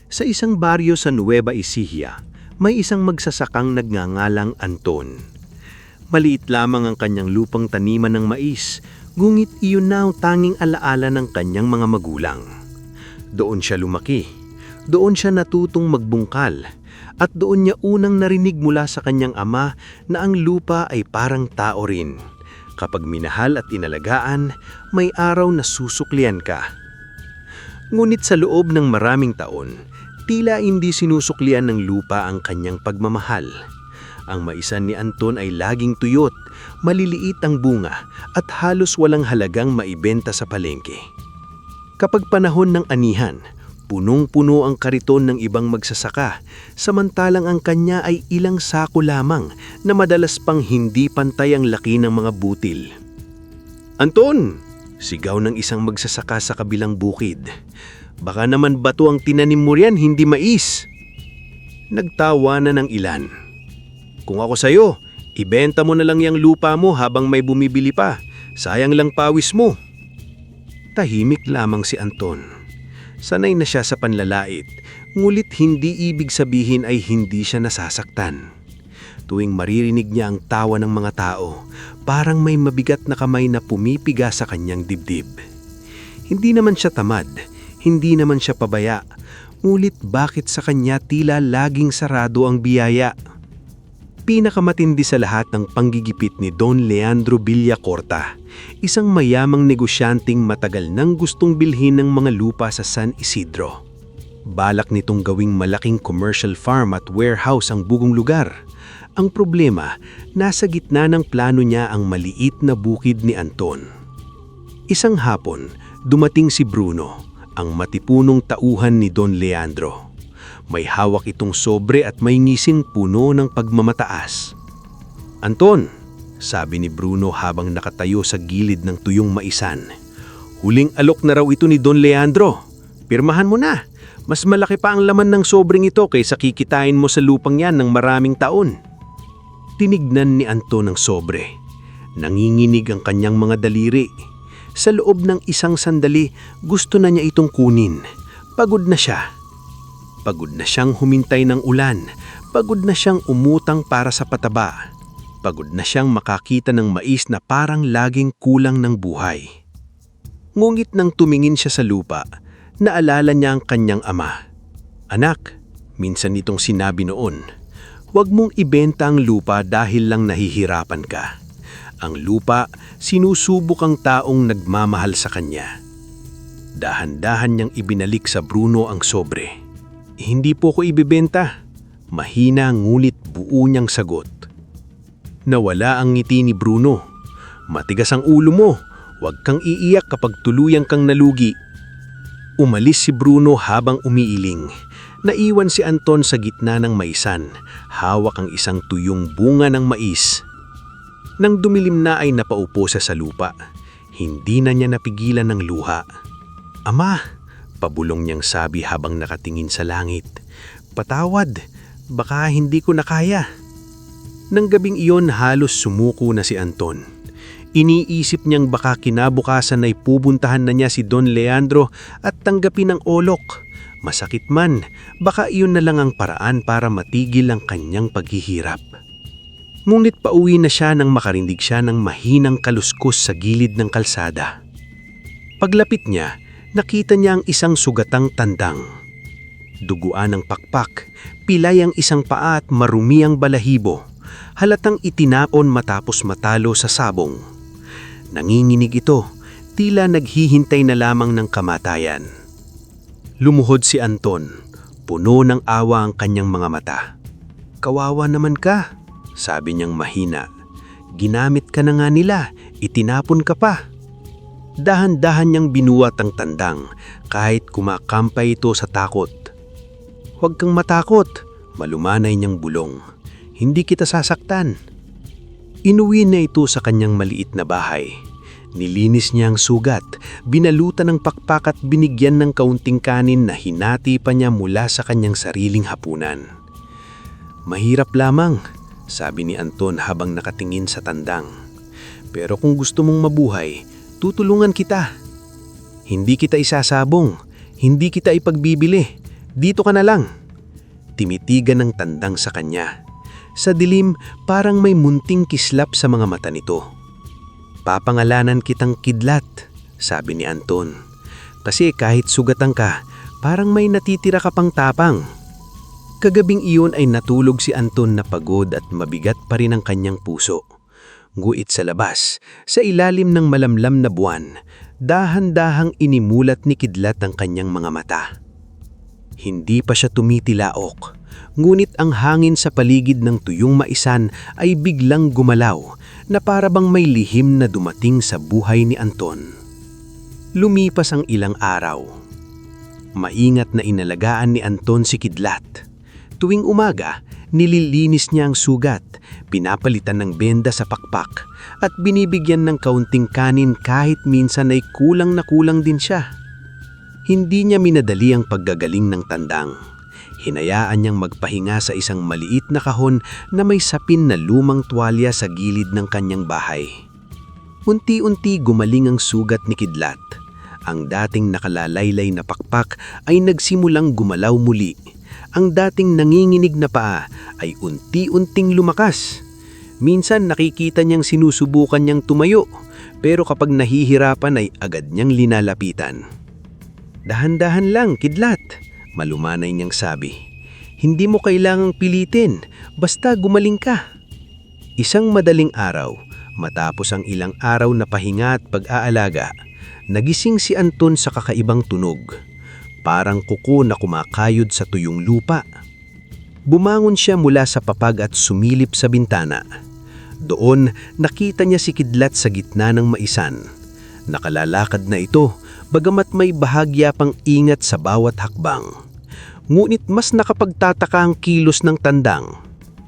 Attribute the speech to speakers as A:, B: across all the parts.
A: Sa isang baryo sa Nueva Ecija, may isang magsasakang nagngangalang Anton. Maliit lamang ang kanyang lupang taniman ng mais, ngunit iyon na ang tanging alaala ng kanyang mga magulang. Doon siya lumaki, doon siya natutong magbungkal, at doon niya unang narinig mula sa kanyang ama na ang lupa ay parang tao rin. Kapag minahal at inalagaan, may araw na susuklian ka. Ngunit sa loob ng maraming taon, tila hindi sinusuklian ng lupa ang kanyang pagmamahal. Ang maisan ni Anton ay laging tuyot, maliliit ang bunga at halos walang halagang maibenta sa palengke. Kapag panahon ng anihan, punong-puno ang kariton ng ibang magsasaka, samantalang ang kanya ay ilang sako lamang na madalas pang hindi pantay ang laki ng mga butil. "Anton!" sigaw ng isang magsasaka sa kabilang bukid. "Baka naman bato ang tinanim mo riyan, hindi mais." Nagtawa na ng ilan. "Kung ako sa'yo, ibenta mo na lang yung lupa mo habang may bumibili pa. Sayang lang pawis mo." Tahimik lamang si Anton. Sanay na siya sa panlalait, ngulit hindi ibig sabihin ay hindi siya nasasaktan. Tuwing maririnig niya ang tawa ng mga tao, parang may mabigat na kamay na pumipiga sa kanyang dibdib. Hindi naman siya tamad, hindi naman siya pabaya, ngulit bakit sa kanya tila laging sarado ang biyaya? Pinakamatindi sa lahat ng panggigipit ni Don Leandro Villacorta, isang mayamang negosyanteng matagal nang gustong bilhin ng mga lupa sa San Isidro. Balak nitong gawing malaking commercial farm at warehouse ang bugong lugar. Ang problema, nasa gitna ng plano niya ang maliit na bukid ni Anton. Isang hapon, dumating si Bruno, ang matipunong tauhan ni Don Leandro. May hawak itong sobre at may ngising puno ng pagmamataas. "Anton," sabi ni Bruno habang nakatayo sa gilid ng tuyong maisan, "huling alok na raw ito ni Don Leandro. Pirmahan mo na. Mas malaki pa ang laman ng sobreng ito kaysa kikitain mo sa lupang yan ng maraming taon." Tinignan ni Anton ang sobre. Nanginginig ang kanyang mga daliri. Sa loob ng isang sandali, gusto na niya itong kunin. Pagod na siya. Pagod na siyang humintay ng ulan. Pagod na siyang umutang para sa pataba. Pagod na siyang makakita ng mais na parang laging kulang ng buhay. Ngunit nang tumingin siya sa lupa, naalala niya ang kanyang ama. "Anak," minsan nitong sinabi noon, "huwag mong ibenta ang lupa dahil lang nahihirapan ka. Ang lupa, sinusubok ang taong nagmamahal sa kanya." Dahan-dahan niyang ibinalik sa Bruno ang sobre. "Hindi po ko ibibenta." Mahina ngulit buo niyang sagot. Nawala ang ngiti ni Bruno. "Matigas ang ulo mo. Huwag kang iiyak kapag tuluyang kang nalugi." Umalis si Bruno habang umiiling. Naiwan si Anton sa gitna ng maisan. Hawak ang isang tuyong bunga ng mais. Nang dumilim na ay napaupo siya sa lupa. Hindi na niya napigilan ng luha. "Ama," pabulong niyang sabi habang nakatingin sa langit, "patawad, baka hindi ko na kaya." Nang gabing iyon halos sumuko na si Anton. Iniisip niyang baka kinabukasan ay pupuntahan na niya si Don Leandro at tanggapin ang olok. Masakit man, baka iyon na lang ang paraan para matigil ang kanyang paghihirap. Ngunit pauwi na siya nang makarinig siya ng mahinang kaluskos sa gilid ng kalsada. Paglapit niya, nakita niya ang isang sugatang tandang. Duguan ang pakpak, pilay ang isang paa at marumi ang balahibo. Halatang itinapon matapos matalo sa sabong. Nanginginig ito, tila naghihintay na lamang ng kamatayan. Lumuhod si Anton, puno ng awa ang kanyang mga mata. "Kawawa naman ka," sabi niyang mahina. "Ginamit ka na nga nila, itinapon ka pa." Dahan-dahan niyang binuwat ang tandang kahit kumakampay ito sa takot. "Huwag kang matakot," malumanay niyang bulong. "Hindi kita sasaktan." Inuwi na ito sa kanyang maliit na bahay. Nilinis niya ang sugat, binalutan ng pakpak at binigyan ng kaunting kanin na hinati pa niya mula sa kanyang sariling hapunan. "Mahirap lamang," sabi ni Anton habang nakatingin sa tandang. "Pero kung gusto mong mabuhay, tutulungan kita. Hindi kita isasabong, hindi kita ipagbibili. Dito ka na lang. Timitigan ng tandang sa kanya. Sa dilim, parang may munting kislap sa mga mata nito. Papangalanan kitang Kidlat, sabi ni Anton. Kasi kahit sugatan ka, parang may natitira ka pang tapang. Kagabing iyon ay natulog si Anton na pagod at mabigat pa rin ang kanyang puso. Guit sa labas, sa ilalim ng malamlam na buwan, dahan-dahang inimulat ni Kidlat ang kanyang mga mata. Hindi pa siya tumitilaok, ngunit ang hangin sa paligid ng tuyong maisan ay biglang gumalaw na para bang may lihim na dumating sa buhay ni Anton. Lumipas ang ilang araw. Maingat na inalagaan ni Anton si Kidlat. Tuwing umaga, nililinis niya ang sugat, pinapalitan ng benda sa pakpak, at binibigyan ng kaunting kanin kahit minsan ay kulang na kulang din siya. Hindi niya minadali ang paggagaling ng tandang. Hinayaan niyang magpahinga sa isang maliit na kahon na may sapin na lumang tuwalya sa gilid ng kanyang bahay. Unti-unti gumaling ang sugat ni Kidlat. Ang dating nakalalaylay na pakpak ay nagsimulang gumalaw muli. Ang dating nanginginig na paa ay unti-unting lumakas. Minsan nakikita niyang sinusubukan niyang tumayo, pero kapag nahihirapan ay agad niyang linalapitan. Dahan-dahan lang, Kidlat, malumanay niyang sabi. Hindi mo kailangang pilitin, basta gumaling ka. Isang madaling araw, matapos ang ilang araw na pahinga at pag-aalaga, nagising si Anton sa kakaibang tunog. Parang kuko na kumakayod sa tuyong lupa. Bumangon siya mula sa papag at sumilip sa bintana. Doon, nakita niya si Kidlat sa gitna ng maisan. Nakalalakad na ito, bagamat may bahagya pang ingat sa bawat hakbang. Ngunit mas nakapagtataka ang kilos ng tandang.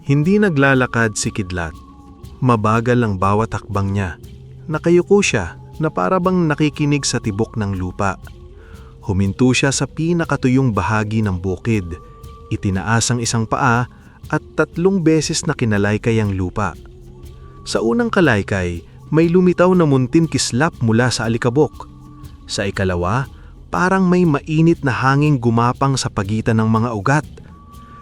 B: Hindi naglalakad si Kidlat. Mabagal ang bawat hakbang niya. Nakayuko siya na para bang nakikinig sa tibok ng lupa. Huminto siya sa pinakatuyong bahagi ng bukid. Itinaas ang isang paa at 3 beses na kinalaykay ang lupa. Sa unang kalaykay, may lumitaw na muntin kislap mula sa alikabok. Sa ikalawa, parang may mainit na hangin gumapang sa pagitan ng mga ugat.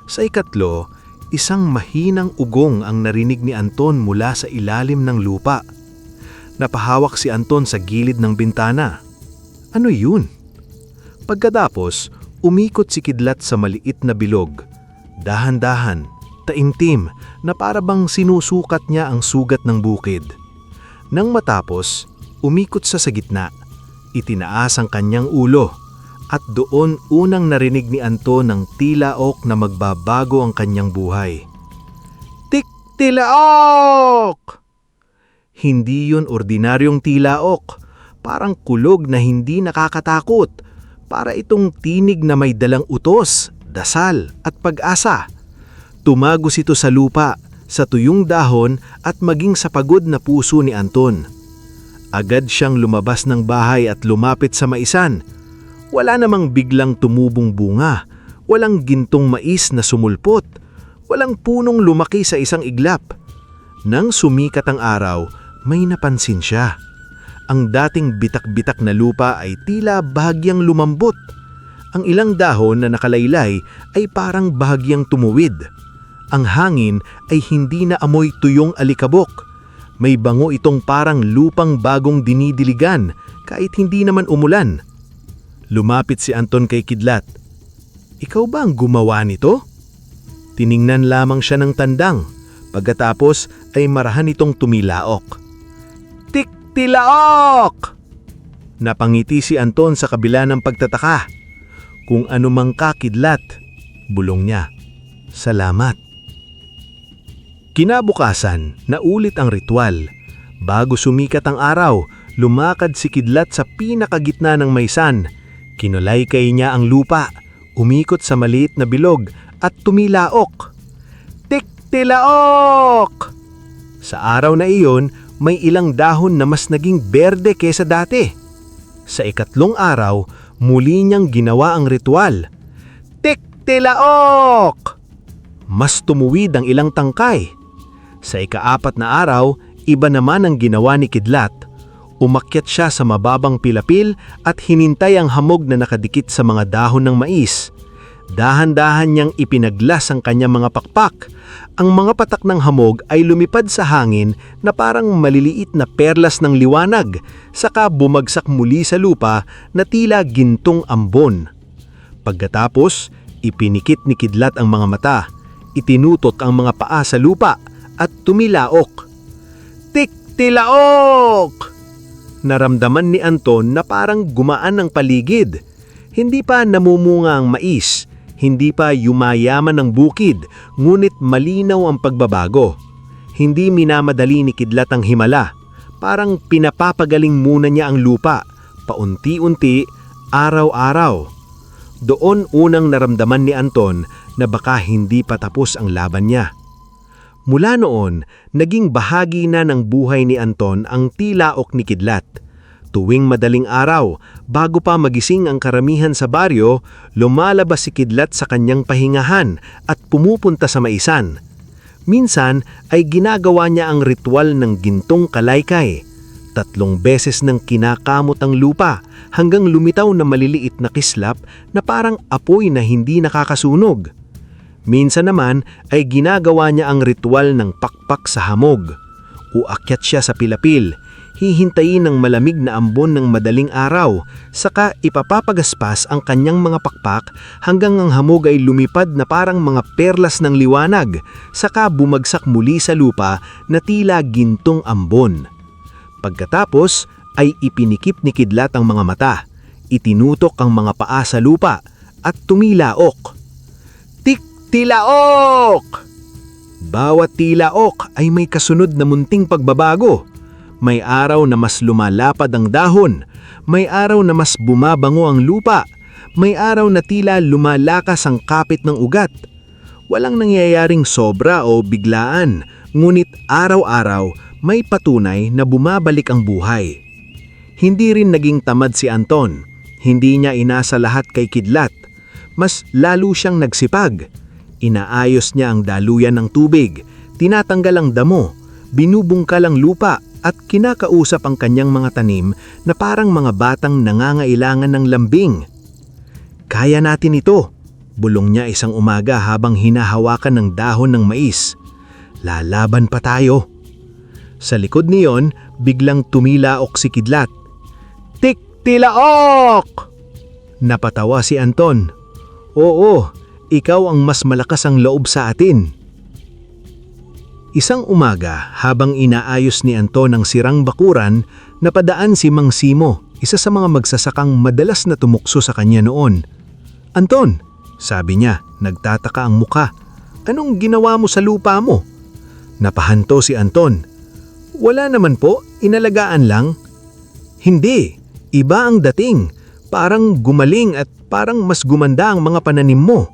B: Sa ikatlo, isang mahinang ugong ang narinig ni Anton mula sa ilalim ng lupa. Napahawak si Anton sa gilid ng bintana. Ano yun? Pagkatapos, umikot si Kidlat sa maliit na bilog. Dahan-dahan, taimtim na para bang sinusukat niya ang sugat ng bukid. Nang matapos, umikot sa gitna. Itinaas ang kanyang ulo at doon unang narinig ni Anton ng tilaok na magbabago ang kanyang buhay. Tik-tilaok! Hindi yun ordinaryong tilaok, parang kulog na hindi nakakatakot. Para itong tinig na may dalang utos, dasal at pag-asa. Tumagos ito sa lupa, sa tuyong dahon at maging sa pagod na puso ni Anton. Agad siyang lumabas ng bahay at lumapit sa maisan. Wala namang biglang tumubong bunga, walang gintong mais na sumulpot, walang punong lumaki sa isang iglap. Nang sumikat ang araw, may napansin siya. Ang dating bitak-bitak na lupa ay tila bahagyang lumambot. Ang ilang dahon na nakalaylay ay parang bahagyang tumuwid. Ang hangin ay hindi na amoy tuyong alikabok. May bango itong parang lupang bagong dinidiligan kahit hindi naman umulan. Lumapit si Anton kay Kidlat. Ikaw ba ang gumawa nito? Tiningnan lamang siya ng tandang. Pagkatapos ay marahan itong tumilaok. Tik-tilaok! Napangiti si Anton sa kabila ng pagtataka. Kung anumang ka, Kidlat, bulong niya. Salamat. Kinabukasan, naulit ang ritual. Bago sumikat ang araw, lumakad si Kidlat sa pinakagitna ng maisan. Kinulaykay niya ang lupa, umikot sa maliit na bilog at tumilaok. Tik-tilaok! Sa araw na iyon, may ilang dahon na mas naging berde kesa dati. Sa ikatlong araw, muli niyang ginawa ang ritual. Tik-tilaok! Mas tumuwid ang ilang tangkay. Sa ika-4 na araw, iba naman ang ginawa ni Kidlat. Umakyat siya sa mababang pilapil at hinintay ang hamog na nakadikit sa mga dahon ng mais. Dahan-dahan niyang ipinaglas ang kanyang mga pakpak. Ang mga patak ng hamog ay lumipad sa hangin na parang maliliit na perlas ng liwanag, saka bumagsak muli sa lupa na tila gintong ambon. Pagkatapos, ipinikit ni Kidlat ang mga mata, itinutot ang mga paa sa lupa at tumilaok. Tik-tilaok! Naramdaman ni Anton na parang gumaan ang paligid. Hindi pa namumunga ang mais, hindi pa yumayaman ang bukid, ngunit malinaw ang pagbabago. Hindi minamadali ni Kidlat ang himala, parang pinapapagaling muna niya ang lupa, paunti-unti, araw-araw. Doon unang naramdaman ni Anton na baka hindi pa tapos ang laban niya. Mula noon, naging bahagi na ng buhay ni Anton ang tilaok ni Kidlat. Tuwing madaling araw, bago pa magising ang karamihan sa baryo, lumalabas si Kidlat sa kanyang pahingahan at pumupunta sa maisan. Minsan ay ginagawa niya ang ritual ng gintong kalaykay. 3 beses nang kinakamot ang lupa hanggang lumitaw na maliliit na kislap na parang apoy na hindi nakakasunog. Minsan naman ay ginagawa niya ang ritual ng pakpak sa hamog. Uakyat siya sa pilapil, hihintayin ng malamig na ambon ng madaling araw, saka ipapapagaspas ang kanyang mga pakpak hanggang ang hamog ay lumipad na parang mga perlas ng liwanag, saka bumagsak muli sa lupa na tila gintong ambon. Pagkatapos ay ipinikip ni Kidlat ang mga mata, itinutok ang mga paa sa lupa at tumilaok. Tik-tilaok! Bawat tilaok ay may kasunod na munting pagbabago. May araw na mas lumalapad ang dahon, may araw na mas bumabango ang lupa, may araw na tila lumalakas ang kapit ng ugat. Walang nangyayaring sobra o biglaan, ngunit araw-araw may patunay na bumabalik ang buhay. Hindi rin naging tamad si Anton, hindi niya inasa lahat kay Kidlat. Mas lalo siyang nagsipag. Inaayos niya ang daluyan ng tubig, tinatanggal ang damo, binubungkal ang lupa, at kinakausap ang kanyang mga tanim na parang mga batang nangangailangan ng lambing. Kaya natin ito, bulong niya isang umaga habang hinahawakan ng dahon ng mais. Lalaban pa tayo. Sa likod niyon, biglang tumilaok si Kidlat. Tik-tilaok! Napatawa si Anton. Oo, ikaw ang mas malakas ang loob sa atin. Isang umaga, habang inaayos ni Anton ang sirang bakuran, napadaan si Mang Simo, isa sa mga magsasakang madalas na tumukso sa kanya noon. Anton, sabi niya, nagtataka ang muka. Anong ginawa mo sa lupa mo? Napahanto si Anton. Wala naman po, inalagaan lang. Hindi, iba ang dating. Parang gumaling at parang mas gumanda ang mga pananim mo.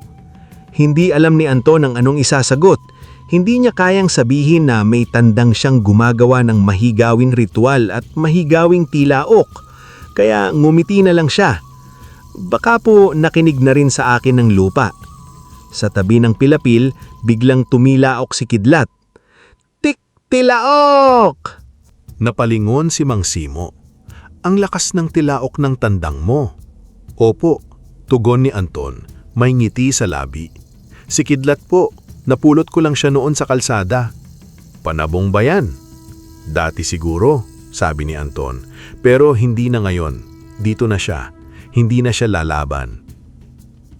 B: Hindi alam ni Anton ang anong isasagot. Hindi niya kayang sabihin na may tandang siyang gumagawa ng mahigawing ritual at mahigawing tilaok, kaya ngumiti na lang siya. Baka po nakinig na rin sa akin ng lupa. Sa tabi ng pilapil, biglang tumilaok si Kidlat. Tik-tilaok! Napalingon si Mang Simo. Ang lakas ng tilaok ng tandang mo. Opo, tugon ni Anton, may ngiti sa labi. Si Kidlat po. Napulot ko lang siya noon sa kalsada. Panabong ba yan? Dati siguro, sabi ni Anton. Pero hindi na ngayon. Dito na siya. Hindi na siya lalaban.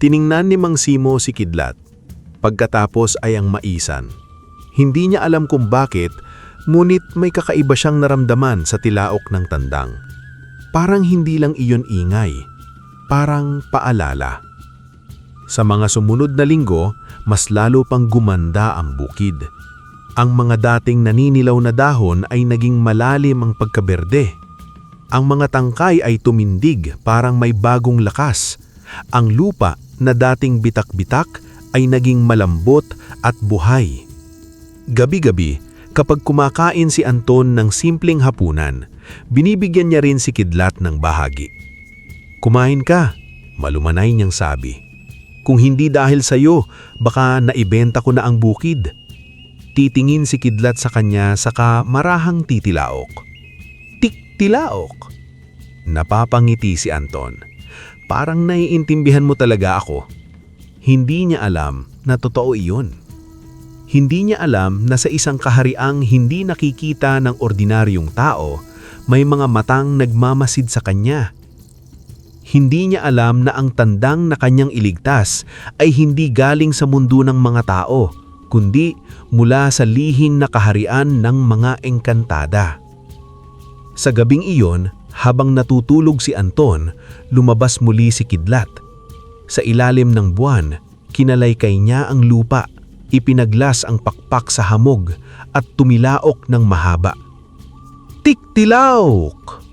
B: Tiningnan ni Mang Simo si Kidlat. Pagkatapos ay ang maisan. Hindi niya alam kung bakit, ngunit may kakaiba siyang naramdaman sa tilaok ng tandang. Parang hindi lang iyon ingay. Parang paalala. Sa mga sumunod na linggo, mas lalo pang gumanda ang bukid. Ang mga dating naninilaw na dahon ay naging malalim ang pagkaberde. Ang mga tangkay ay tumindig parang may bagong lakas. Ang lupa na dating bitak-bitak ay naging malambot at buhay. Gabi-gabi, kapag kumakain si Anton ng simpleng hapunan, binibigyan niya rin si Kidlat ng bahagi. Kumain ka, malumanay niyang sabi. Kung hindi dahil sa iyo, baka naibenta ko na ang bukid. Titingin si Kidlat sa kanya saka marahang titilaok. Tik-tilaok! Napapangiti si Anton. Parang naiintindihan mo talaga ako. Hindi niya alam na totoo iyon. Hindi niya alam na sa isang kahariang hindi nakikita ng ordinaryong tao, may mga matang nagmamasid sa kanya. Hindi niya alam na ang tandang na kanyang iligtas ay hindi galing sa mundo ng mga tao, kundi mula sa lihim na kaharian ng mga engkantada. Sa gabing iyon, habang natutulog si Anton, lumabas muli si Kidlat. Sa ilalim ng buwan, kinalaykay niya ang lupa, ipinaglas ang pakpak sa hamog at tumilaok ng mahaba. Tiktilaok!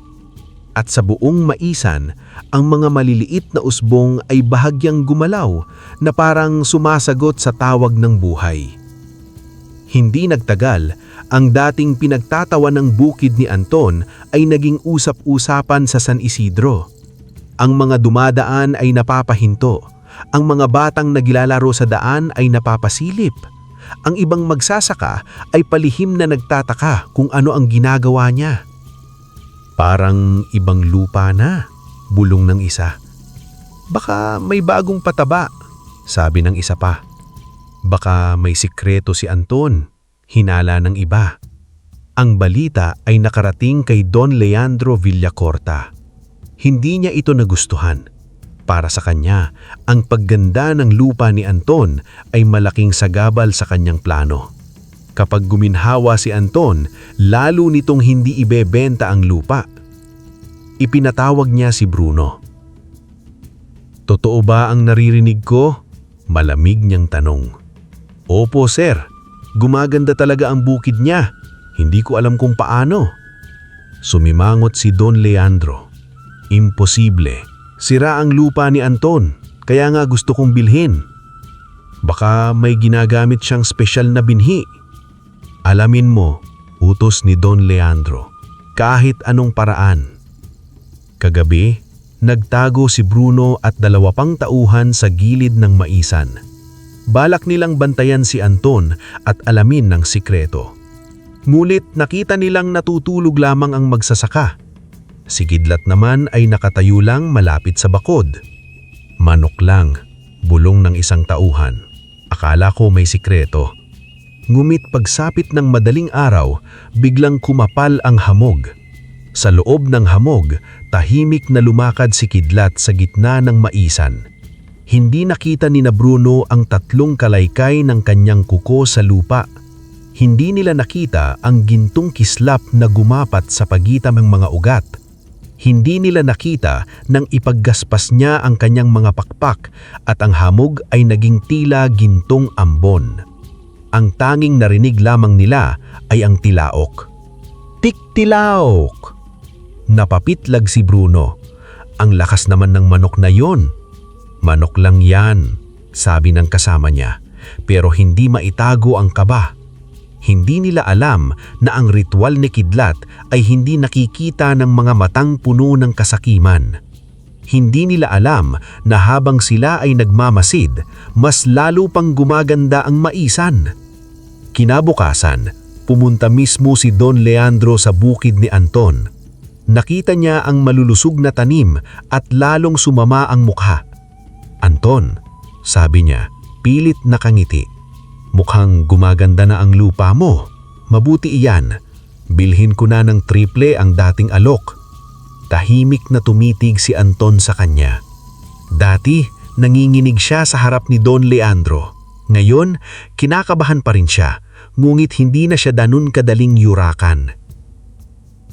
B: At sa buong maisan, ang mga maliliit na usbong ay bahagyang gumalaw na parang sumasagot sa tawag ng buhay. Hindi nagtagal, ang dating pinagtatawa ng bukid ni Anton ay naging usap-usapan sa San Isidro. Ang mga dumadaan ay napapahinto. Ang mga batang naglalaro sa daan ay napapasilip. Ang ibang magsasaka ay palihim na nagtataka kung ano ang ginagawa niya. Parang ibang lupa na, bulong ng isa. Baka may bagong pataba, sabi ng isa pa. Baka may sikreto si Anton, hinala ng iba. Ang balita ay nakarating kay Don Leandro Villacorta. Hindi niya ito nagustuhan. Para sa kanya, ang pagganda ng lupa ni Anton ay malaking sagabal sa kanyang plano. Kapag guminhawa si Anton, lalo nitong hindi ibebenta ang lupa. Ipinatawag niya si Bruno. Totoo ba ang naririnig ko? Malamig niyang tanong. Opo sir, gumaganda talaga ang bukid niya. Hindi ko alam kung paano. Sumimangot si Don Leandro. Imposible. Sira ang lupa ni Anton, kaya nga gusto kong bilhin. Baka may ginagamit siyang spesyal na binhi. Alamin mo, utos ni Don Leandro, kahit anong paraan. Kagabi, nagtago si Bruno at 2 pang tauhan sa gilid ng maisan. Balak nilang bantayan si Anton at alamin ng sikreto. Ngulit nakita nilang natutulog lamang ang magsasaka. Si Kidlat naman ay nakatayo lang malapit sa bakod. Manok lang, bulong ng isang tauhan. Akala ko may sikreto. Ngumit pagsapit ng madaling araw, biglang kumapal ang hamog. Sa loob ng hamog, tahimik na lumakad si Kidlat sa gitna ng maisan. Hindi nakita ni Bruno ang 3 kalaykay ng kanyang kuko sa lupa. Hindi nila nakita ang gintong kislap na gumapat sa pagitan ng mga ugat. Hindi nila nakita nang ipaggaspas niya ang kanyang mga pakpak at ang hamog ay naging tila gintong ambon. Ang tanging narinig lamang nila ay ang tilaok. Tiktilaok! Napapitlag si Bruno. Ang lakas naman ng manok na yon. Manok lang yan, sabi ng kasama niya, pero hindi maitago ang kaba. Hindi nila alam na ang ritual ni Kidlat ay hindi nakikita ng mga matang puno ng kasakiman. Hindi nila alam na habang sila ay nagmamasid, mas lalo pang gumaganda ang maisan. Kinabukasan, pumunta mismo si Don Leandro sa bukid ni Anton. Nakita niya ang malulusog na tanim at lalong sumama ang mukha. Anton, sabi niya, pilit nakangiti. Mukhang gumaganda na ang lupa mo. Mabuti iyan. Bilhin ko na ng triple ang dating alok. Tahimik na tumitig si Anton sa kanya. Dati, nanginginig siya sa harap ni Don Leandro. Ngayon, kinakabahan pa rin siya, ngunit hindi na siya ganun kadaling yurakan.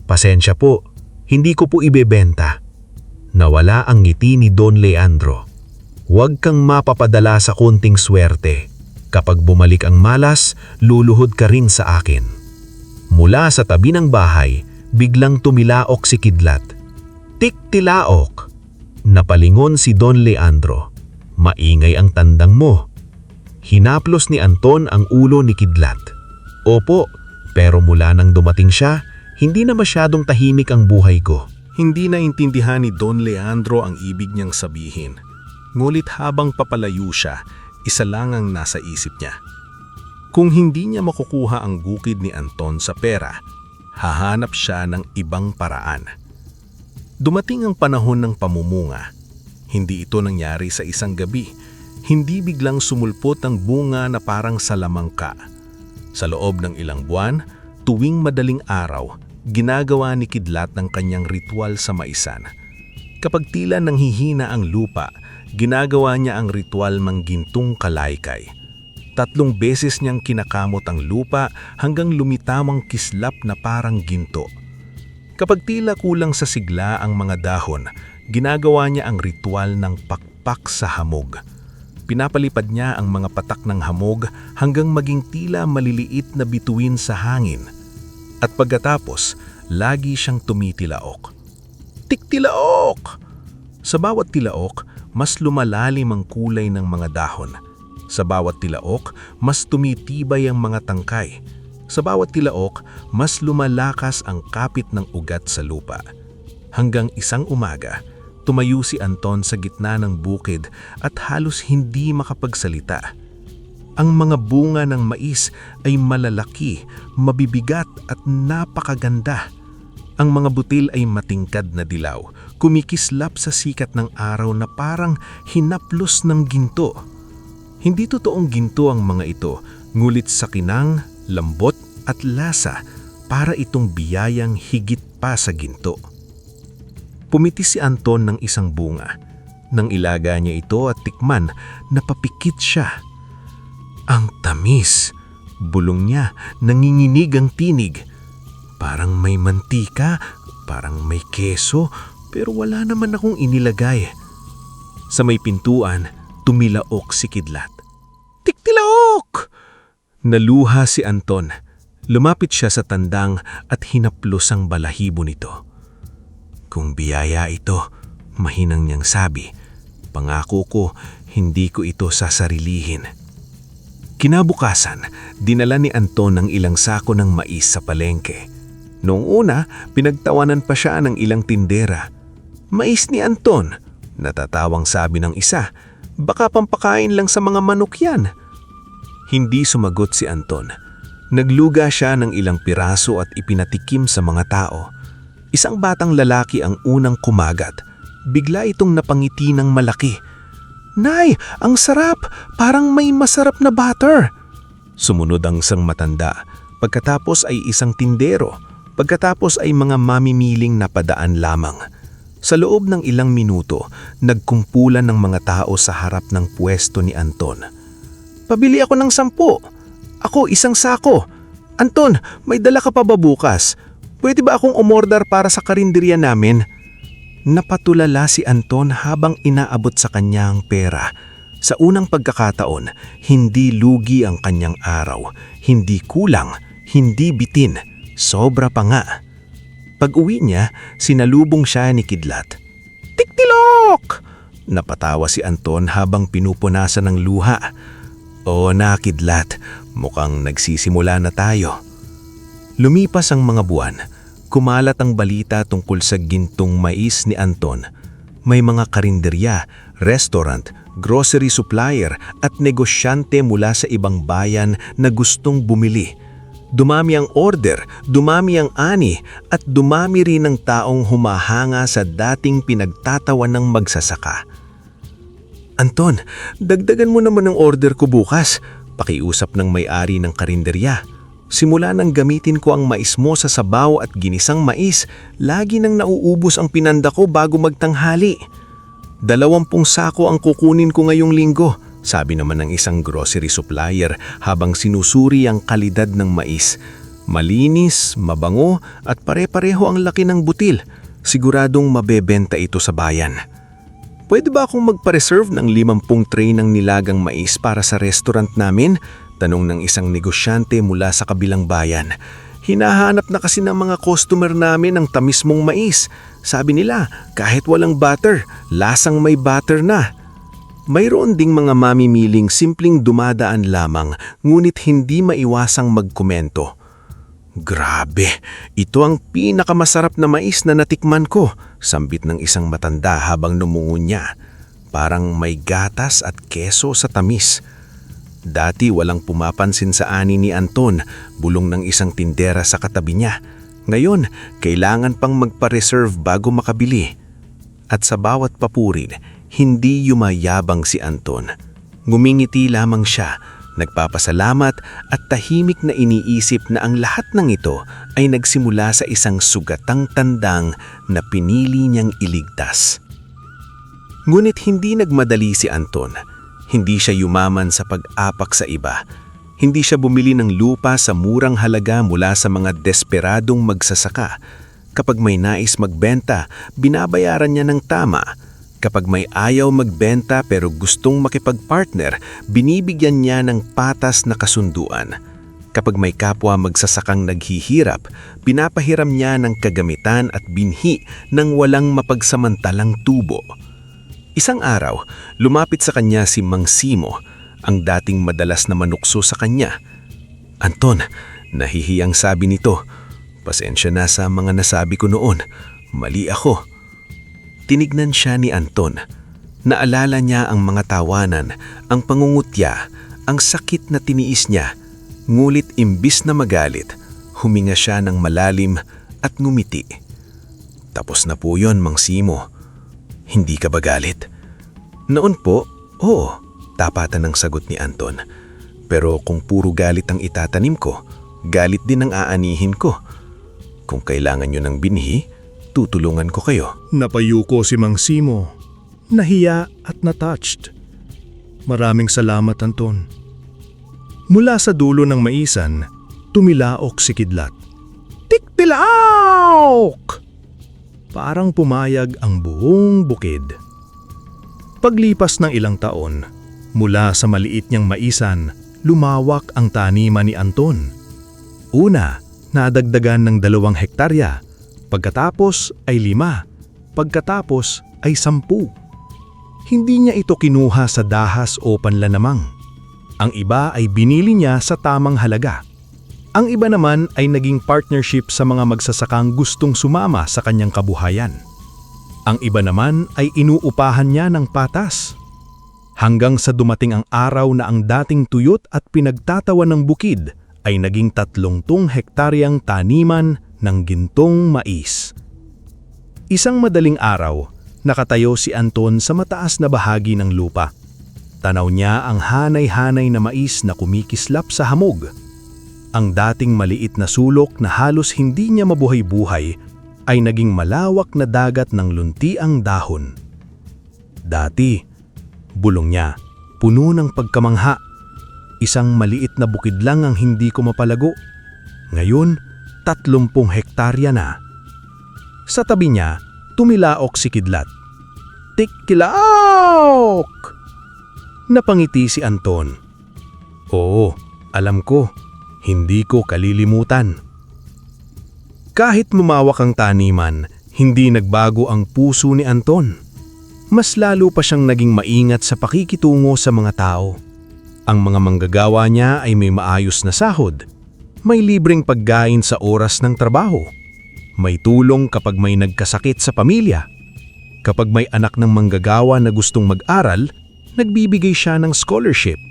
B: Pasensya po, hindi ko po ibebenta. Nawala ang ngiti ni Don Leandro. Huwag kang mapapadala sa konting swerte. Kapag bumalik ang malas, luluhod ka rin sa akin. Mula sa tabi ng bahay, biglang tumilaok si Kidlat. Tiktilaok! Napalingon si Don Leandro. Maingay ang tandang mo. Hinaplos ni Anton ang ulo ni Kidlat. Opo, pero mula nang dumating siya, hindi na masyadong tahimik ang buhay ko.
C: Hindi naintindihan ni Don Leandro ang ibig niyang sabihin. Ngulit habang papalayo siya, isa lang ang nasa isip niya. Kung hindi niya makukuha ang bukid ni Anton sa pera, hahanap siya ng ibang paraan. Dumating ang panahon ng pamumunga. Hindi ito nangyari sa isang gabi. hindi biglang sumulpot ang bunga na parang salamangka. Sa loob ng ilang buwan, tuwing madaling araw, ginagawa ni Kidlat ang kanyang ritual sa maisan. Kapag tila nanghihina ang lupa, ginagawa niya ang ritual ng gintong kalaykay. 3 beses niyang kinakamot ang lupa hanggang lumitamang kislap na parang ginto. Kapag tila kulang sa sigla ang mga dahon, ginagawa niya ang ritual ng pakpak sa hamog. Pinapalipad niya ang mga patak ng hamog hanggang maging tila maliliit na bituin sa hangin. At pagkatapos, lagi siyang tumitilaok. Tiktilaok! Sa bawat tilaok, mas lumalalim ang kulay ng mga dahon. Sa bawat tilaok, mas tumitibay ang mga tangkay. Sa bawat tilaok, mas lumalakas ang kapit ng ugat sa lupa. Hanggang isang umaga, tumayo si Anton sa gitna ng bukid at halos hindi makapagsalita. Ang mga bunga ng mais ay malalaki, mabibigat at napakaganda. Ang mga butil ay matingkad na dilaw, kumikislap sa sikat ng araw na parang hinaplos ng ginto. Hindi totoong ginto ang mga ito, ngulit sa kinang, lambot at lasa para itong biyayang higit pa sa ginto. Pumiti si Anton ng isang bunga. Nang ilaga niya ito at tikman, napapikit siya. Ang tamis! Bulong niya, nanginginig ang tinig. Parang may mantika, parang may keso, pero wala naman akong inilagay. Sa may pintuan, tumilaok si Kidlat. Tiktilaok! Naluha si Anton. Lumapit siya sa tandang at hinaplos ang balahibo nito. Kung biyaya ito, mahinang niyang sabi, pangako ko, hindi ko ito sasarilihin. Kinabukasan, dinala ni Anton ang ilang sako ng mais sa palengke. Noong una, pinagtawanan pa siya ng ilang tindera. Mais ni Anton, natatawang sabi ng isa, baka pampakain lang sa mga manok yan. Hindi sumagot si Anton. Nagluga siya ng ilang piraso at ipinatikim sa mga tao. Isang batang lalaki ang unang kumagat. Bigla itong napangiti ng malaki. Nay, ang sarap! Parang may masarap na butter! Sumunod ang isang matanda. Pagkatapos ay isang tindero. Pagkatapos ay mga mamimiling napadaan lamang. Sa loob ng ilang minuto, nagkumpulan ng mga tao sa harap ng pwesto ni Anton. Pabili ako ng 10. Ako, 1 sako. Anton, may dala ka pa ba bukas? Pwede ba akong umorder para sa karinderya namin? Napatulala si Anton habang inaabot sa kanya ang pera. Sa unang pagkakataon, hindi lugi ang kanyang araw. Hindi kulang, hindi bitin. Sobra pa nga. Pag-uwi niya, sinalubong siya ni Kidlat. Tiktilok! Napatawa si Anton habang pinupunasan ng luha. O na, Kidlat, mukhang nagsisimula na tayo. Lumipas ang mga buwan. Kumalat ang balita tungkol sa gintong mais ni Anton. May mga karinderya, restaurant, grocery supplier at negosyante mula sa ibang bayan na gustong bumili. Dumami ang order, dumami ang ani, at dumami rin ang taong humahanga sa dating pinagtatawan ng magsasaka. Anton, dagdagan mo naman ang order ko bukas. Pakiusap ng may-ari ng karinderya. Simula nang gamitin ko ang mais mo sa sabaw at ginisang mais, lagi nang nauubos ang pinanda ko bago magtanghali. 20 sako ang kukunin ko ngayong linggo, sabi naman ng isang grocery supplier habang sinusuri ang kalidad ng mais. Malinis, mabango at pare-pareho ang laki ng butil. Siguradong mabebenta ito sa bayan. Pwede ba akong magpa-reserve ng 50 tray ng nilagang mais para sa restaurant namin? Tanong ng isang negosyante mula sa kabilang bayan. Hinahanap na kasi ng mga customer namin ang tamis mong mais. Sabi nila, kahit walang butter, lasang may butter na. Mayroon ding mga mamimiling simpleng dumadaan lamang, ngunit hindi maiwasang magkomento. Grabe, ito ang pinakamasarap na mais na natikman ko, sambit ng isang matanda habang numungunya. Parang may gatas at keso sa tamis. Dati walang pumapansin sa ani ni Anton, bulong ng isang tindera sa katabi niya. Ngayon, kailangan pang magpa-reserve bago makabili. At sa bawat papurin, hindi yumayabang si Anton.
B: Ngumingiti lamang siya, nagpapasalamat at tahimik na iniisip na ang lahat ng ito ay nagsimula sa isang sugatang tandang na pinili niyang iligtas. Ngunit hindi nagmadali si Anton. Hindi siya yumaman sa pag-apak sa iba. Hindi siya bumili ng lupa sa murang halaga mula sa mga desperadong magsasaka. Kapag may nais magbenta, binabayaran niya ng tama. Kapag may ayaw magbenta pero gustong makipag-partner, binibigyan niya ng patas na kasunduan. Kapag may kapwa magsasakang naghihirap, pinapahiram niya ng kagamitan at binhi ng walang mapagsamantalang tubo. Isang araw, lumapit sa kanya si Mang Simo, ang dating madalas na manukso sa kanya. "Anton," nahihiyang sabi nito, "pasensya na sa mga nasabi ko noon. Mali ako." Tinignan siya ni Anton. Naalala niya ang mga tawanan, ang pangungutya, ang sakit na tiniis niya. Ngulit imbis na magalit, huminga siya ng malalim at ngumiti. "Tapos na po yun, Mang Simo. Hindi ka ba galit?" "Noon po, oo," tapatan ang sagot ni Anton. "Pero kung puro galit ang itatanim ko, galit din ang aanihin ko. Kung kailangan nyo ng binhi, tutulungan ko kayo."
C: Napayuko si Mang Simo, nahiya at natouched. "Maraming salamat, Anton." Mula sa dulo ng maisan, tumilaok si Kidlat. "Tiktilaok!" Parang pumayag ang buong bukid. Paglipas ng ilang taon, mula sa maliit niyang maisan, lumawak ang taniman ni Anton. Una, nadagdagan ng 2 hektarya. Pagkatapos ay 5. Pagkatapos ay 10. Hindi niya ito kinuha sa dahas o panlanamang. Ang iba ay binili niya sa tamang halaga. Ang iba naman ay naging partnership sa mga magsasakang gustong sumama sa kanyang kabuhayan. Ang iba naman ay inuupahan niya ng patas. Hanggang sa dumating ang araw na ang dating tuyot at pinagtatawan ng bukid ay naging 30 hektaryang taniman ng gintong mais. Isang madaling araw, nakatayo si Anton sa mataas na bahagi ng lupa. Tanaw niya ang hanay-hanay na mais na kumikislap sa hamog. Ang dating maliit na sulok na halos hindi niya mabuhay-buhay ay naging malawak na dagat ng luntiang dahon. Dati, bulong niya, puno ng pagkamangha. Isang maliit na bukid lang ang hindi ko mapalago. Ngayon, 30 hektarya na. Sa tabi niya, tumilaok si Kidlat. "Tikkilaok!" Napangiti si Anton. "Oo, alam ko. Hindi ko kalilimutan." Kahit lumawak ang taniman, hindi nagbago ang puso ni Anton. Mas lalo pa siyang naging maingat sa pakikitungo sa mga tao. Ang mga manggagawa niya ay may maayos na sahod. May libreng pagkain sa oras ng trabaho. May tulong kapag may nagkasakit sa pamilya. Kapag may anak ng manggagawa na gustong mag-aral, nagbibigay siya ng scholarship.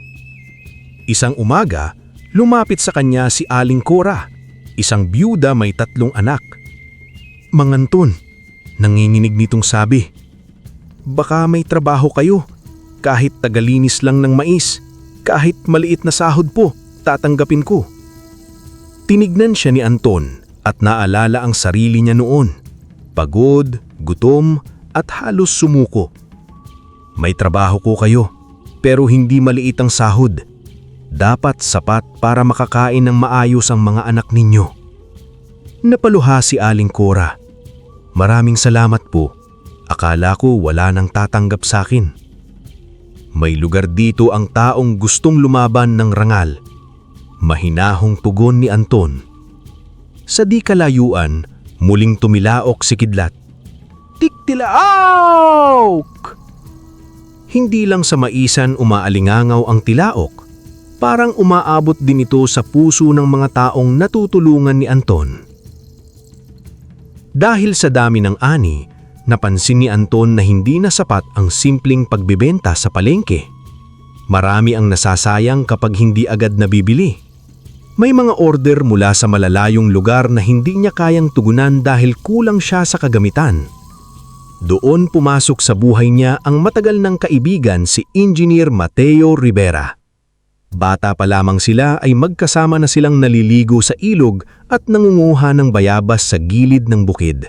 C: Isang umaga, lumapit sa kanya si Aling Cora, isang byuda may 3 anak. "Mang Anton," nanginginig nitong sabi, "baka may trabaho kayo. Kahit tagalinis lang ng mais, kahit maliit na sahod po, tatanggapin ko." Tinignan siya ni Anton at naalala ang sarili niya noon. Pagod, gutom at halos sumuko. "May trabaho ko kayo, pero hindi maliit ang sahod. Dapat sapat para makakain ng maayos ang mga anak ninyo." Napaluha si Aling Cora. "Maraming salamat po. Akala ko wala nang tatanggap sa akin." May lugar dito ang taong gustong lumaban ng rangal. Mahinahong tugon ni Anton. Sa di kalayuan, muling tumilaok si Kidlat. "Tiktilaok!" Hindi lang sa maisan umaalingangaw ang tilaok. Parang umaabot din ito sa puso ng mga taong natutulungan ni Anton. Dahil sa dami ng ani, napansin ni Anton na hindi na sapat ang simpleng pagbebenta sa palengke. Marami ang nasasayang kapag hindi agad nabibili. May mga order mula sa malalayong lugar na hindi niya kayang tugunan dahil kulang siya sa kagamitan.
B: Doon pumasok sa buhay niya ang matagal ng kaibigan si Engineer Mateo Rivera. Bata pa lamang sila ay magkasama na silang naliligo sa ilog at nangunguha ng bayabas sa gilid ng bukid.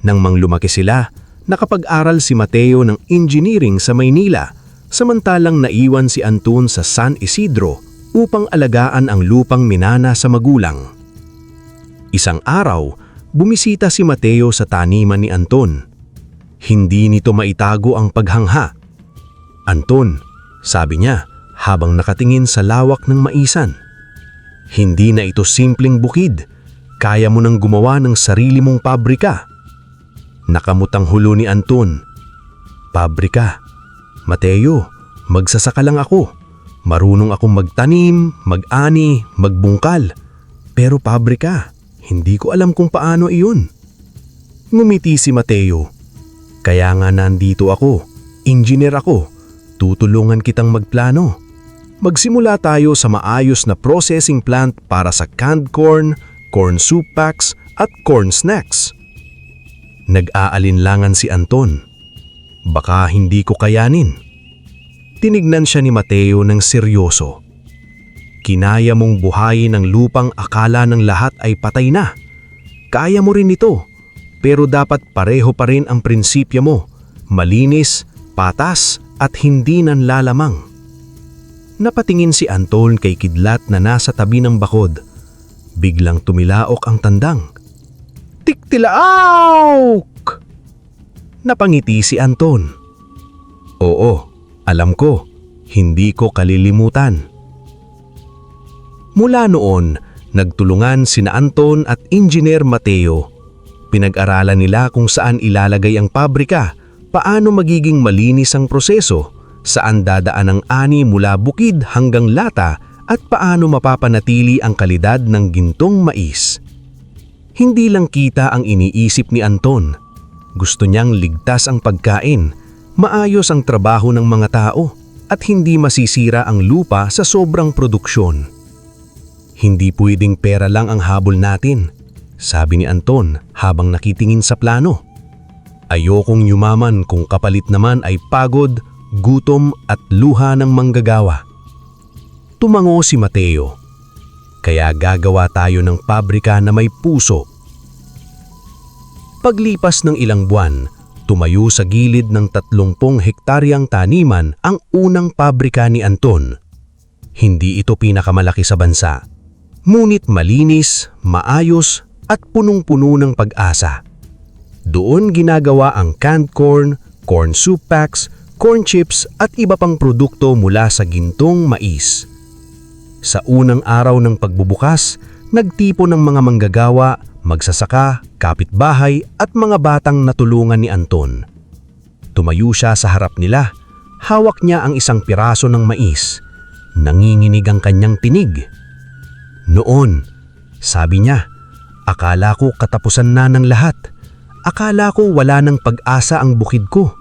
B: Nang manglumaki sila, nakapag-aral si Mateo ng engineering sa Maynila, samantalang naiwan si Anton sa San Isidro upang alagaan ang lupang minana sa magulang. Isang araw, bumisita si Mateo sa taniman ni Anton. Hindi nito maitago ang paghangha. "Anton," sabi niya habang nakatingin sa lawak ng maisan. "Hindi na ito simpleng bukid. Kaya mo nang gumawa ng sarili mong pabrika." Nakamutang hulo ni Anton. "Pabrika? Mateo, magsasaka lang ako. Marunong akong magtanim, mag-ani, magbungkal. Pero pabrika, hindi ko alam kung paano iyon." Ngumiti si Mateo. "Kaya nga nandito ako. Engineer ako. Tutulungan kitang magplano. Magsimula tayo sa maayos na processing plant para sa canned corn, corn soup packs at corn snacks." Nag-aalinlangan si Anton. "Baka hindi ko kayanin." Tinignan siya ni Mateo ng seryoso. "Kinaya mong buhayin ang lupang akala ng lahat ay patay na. Kaya mo rin ito. Pero dapat pareho pa rin ang prinsipyo mo, malinis, patas at hindi nanlalamang." Napatingin si Anton kay Kidlat na nasa tabi ng bakod. Biglang tumilaok ang tandang. "Tiktilaok!" Napangiti si Anton. "Oo, alam ko, hindi ko kalilimutan." Mula noon, nagtulungan sina Anton at Engineer Mateo. Pinag-aralan nila kung saan ilalagay ang pabrika, paano magiging malinis ang proseso, saan dadaan ang ani mula bukid hanggang lata at paano mapapanatili ang kalidad ng gintong mais. Hindi lang kita ang iniisip ni Anton. Gusto niyang ligtas ang pagkain, maayos ang trabaho ng mga tao, at hindi masisira ang lupa sa sobrang produksyon. "Hindi pwedeng pera lang ang habol natin," sabi ni Anton habang nakitingin sa plano. "Ayokong yumaman kung kapalit naman ay pagod, gutom at luha ng manggagawa." Tumango si Mateo. "Kaya gagawa tayo ng pabrika na may puso." Paglipas ng ilang buwan, tumayo sa gilid ng 30 hektaryang taniman ang unang pabrika ni Anton. Hindi ito pinakamalaki sa bansa, ngunit malinis, maayos at punong-puno ng pag-asa. Doon ginagawa ang canned corn, corn soup packs, corn chips at iba pang produkto mula sa gintong mais. Sa unang araw ng pagbubukas, nagtipon ng mga manggagawa, magsasaka, kapitbahay at mga batang natulungan ni Anton. Tumayo siya sa harap nila. Hawak niya ang isang piraso ng mais. Nanginginig ang kanyang tinig. "Noon," sabi niya, "akala ko katapusan na ng lahat. Akala ko wala ng pag-asa ang bukid ko.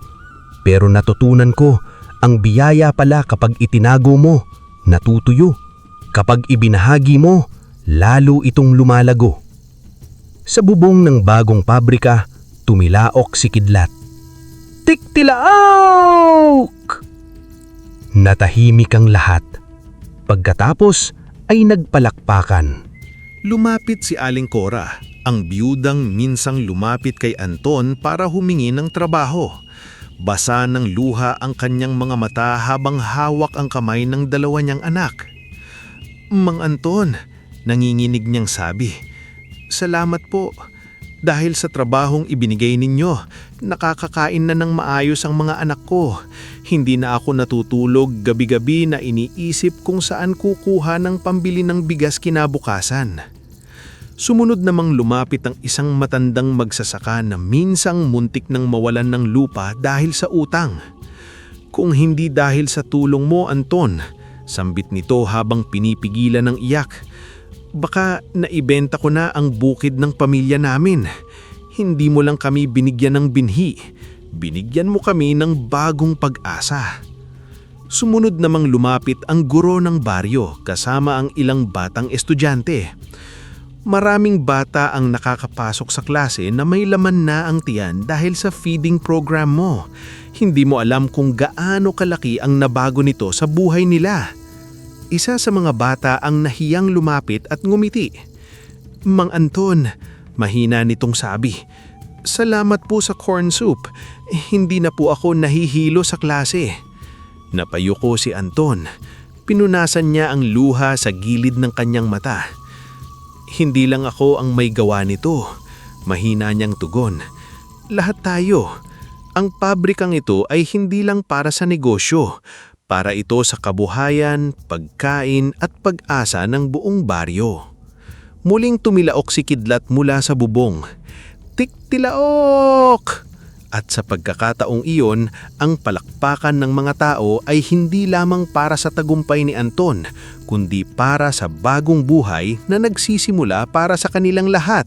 B: Pero natutunan ko, ang biyaya pala kapag itinago mo, natutuyo. Kapag ibinahagi mo, lalo itong lumalago." Sa bubong ng bagong pabrika, tumilaok si Kidlat. "Tiktilaok!" Natahimik ang lahat. Pagkatapos ay nagpalakpakan.
C: Lumapit si Aling Cora, ang biyudang minsang lumapit kay Anton para humingi ng trabaho. Basa ng luha ang kanyang mga mata habang hawak ang kamay ng dalawa niyang anak. "Mang Anton," nanginginig niyang sabi, "salamat po. Dahil sa trabahong ibinigay ninyo, nakakakain na ng maayos ang mga anak ko. Hindi na ako natutulog gabi-gabi na iniisip kung saan kukuha ng pambili ng bigas kinabukasan." Sumunod namang lumapit ang isang matandang magsasaka na minsang muntik nang mawalan ng lupa dahil sa utang. "Kung hindi dahil sa tulong mo, Anton," sambit nito habang pinipigilan ng iyak, "baka naibenta ko na ang bukid ng pamilya namin. Hindi mo lang kami binigyan ng binhi, binigyan mo kami ng bagong pag-asa." Sumunod namang lumapit ang guro ng baryo kasama ang ilang batang estudyante.
B: Maraming bata ang nakakapasok sa klase na may laman na ang tiyan dahil sa feeding program mo. Hindi mo alam kung gaano kalaki ang nabago nito sa buhay nila. Isa sa mga bata ang nahiyang lumapit at ngumiti. Mang Anton, mahina nitong sabi, "Salamat po sa corn soup. Hindi na po ako nahihilo sa klase." Napayuko si Anton. Pinunasan niya ang luha sa gilid ng kanyang mata. "Hindi lang ako ang may gawa nito." Mahina niyang tugon. "Lahat tayo. Ang pabrikang ito ay hindi lang para sa negosyo. Para ito sa kabuhayan, pagkain at pag-asa ng buong baryo." Muling tumilaok si Kidlat mula sa bubong. "Tiktilaok!" At sa pagkakataong iyon, ang palakpakan ng mga tao ay hindi lamang para sa tagumpay ni Anton, kundi para sa bagong buhay na nagsisimula para sa kanilang lahat.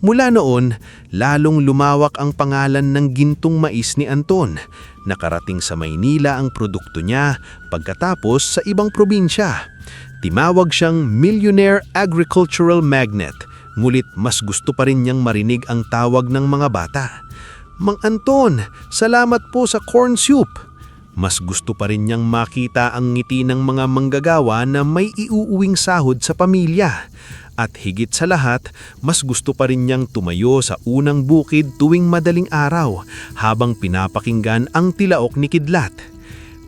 B: Mula noon, lalong lumawak ang pangalan ng gintong mais ni Anton. Nakarating sa Maynila ang produkto niya pagkatapos sa ibang probinsya. Timawag siyang Millionaire Agricultural Magnate, ngulit mas gusto pa rin niyang marinig ang tawag ng mga bata. "Mang Anton, salamat po sa corn soup." Mas gusto pa rin niyang makita ang ngiti ng mga manggagawa na may iuuwing sahod sa pamilya. At higit sa lahat, mas gusto pa rin niyang tumayo sa unang bukid tuwing madaling araw habang pinapakinggan ang tilaok ni Kidlat.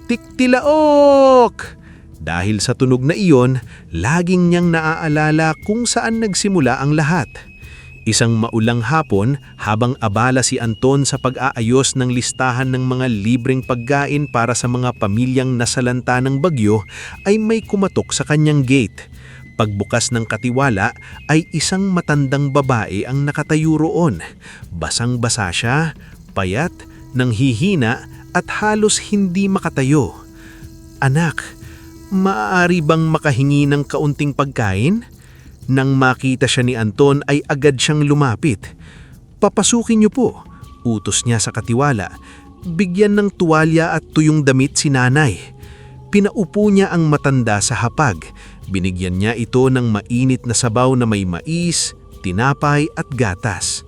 B: "Tiktilaok!" Dahil sa tunog na iyon, laging niyang naaalala kung saan nagsimula ang lahat. Isang maulang hapon, habang abala si Anton sa pag-aayos ng listahan ng mga libreng pagkain para sa mga pamilyang nasalanta ng bagyo, ay may kumatok sa kanyang gate. Pagbukas ng katiwala ay isang matandang babae ang nakatayo roon. Basang-basa siya, payat, nanghihina at halos hindi makatayo. "Anak, maaari bang makahingi ng kaunting pagkain?" Nang makita siya ni Anton ay agad siyang lumapit. "Papasukin niyo po," utos niya sa katiwala. Bigyan ng tuwalya at tuyong damit si nanay. Pinaupo niya ang matanda sa hapag. Binigyan niya ito ng mainit na sabaw na may mais, tinapay at gatas.